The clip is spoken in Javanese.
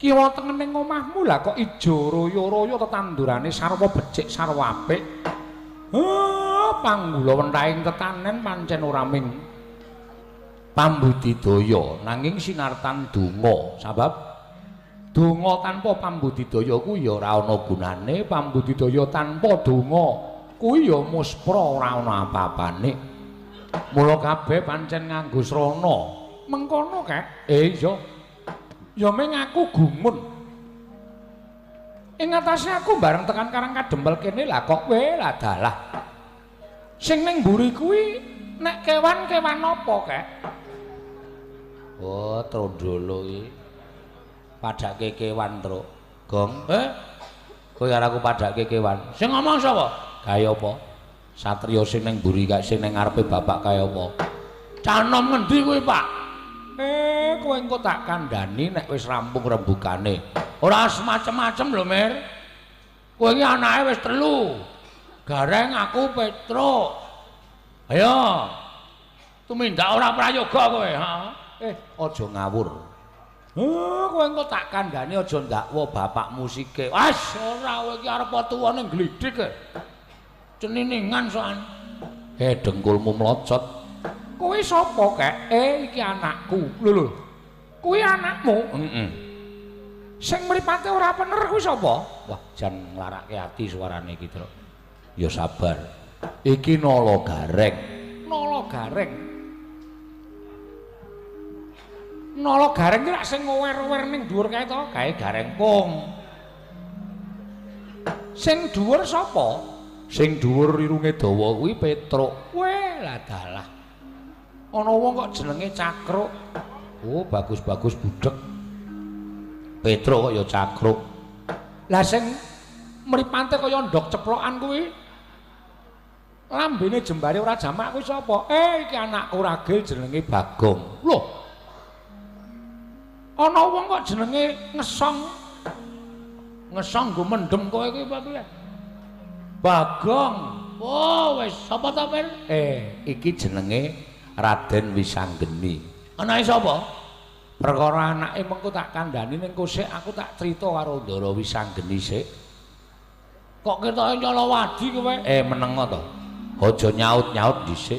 Kiwa tengening omahmu lah kok ijo royo-royo tetandurane sarwa becik sarwa apik. Panggula wentahing tetanen pancen ora ming pambudidaya nanging sinartan donga. Sabab donga tanpa pambudidaya kuwi ya ora ana gunane, pambudidaya tanpa donga kuwi ya muspra ora ana apa-apane. Mula kabeh pancen nganggo srana. Mengkono kek. Iya. Ya ming aku gumun. Ing atase aku bareng tekan Karang Kadempel kene lah kok kowe lah dalah. Sing ning mburi kuwi nek kewan-kewan apa kek? Oh, Trondolo iki. Padake kewan, Truk. Gong. Kowe karo aku padake kewan. Sing ngomong sapa? Kaya apa? Satriya sing ning mburi kaya sing ning ngarepe bapak kaya apa? Canom ngendi kuwi, Pak? Kowe engko tak kandhani nek wis rampung rembugane. Ora semacem-macem lho, Mir. Kowe iki anake wis 3. Gareng aku Petruk. Ayo. Tumindak ora prayoga kowe, ha? Aja ngawur. Kowe engko tak kandhani aja ndakwa bapak musike. Wes ora kowe iki arep tuwa ning glidhik. Ceniningan soan. Dengkulmu mlocot. Kowe sapa kek? Iki anakku. Lho. Kuwi anakmu? Heeh. Sing mripate ora bener kuwi sapa? Wah, jan nglarake ati suarane iki, Truk. Ya sabar. Iki Nala Gareng. Nala Gareng. Nala Gareng ki lak sing ngower-ower ning dhuwur kae to, kae Gareng Pung. Sing dhuwur sapa? Sing dhuwur irunge dawa kuwi Petruk. Weh, lah dalah. Ana wong kok jenenge Cakruk. Oh, bagus-bagus budhek. Petruk kok ya Cakruk. Lah sing mripate kaya ndok ceplokan kuwi. Lambene jembare ora jamak kuwi sapa? Iki anakku ragil jenenge Bagong. Loh. Ana wong kok jenenge Ngesong. Ngesong nggo mendem kowe iki apa piye? Bagong. Oh, wis sapa ta, Pir? Iki jenenge Raden Wisanggeni. Anake sapa? Perkara anake mengko tak kandhani ning kosek aku tak crita karo Ndara Wisanggeni sik. Kok ketoke nyolowadi kowe? Menengo to. Aja nyaut-nyaut dhisik.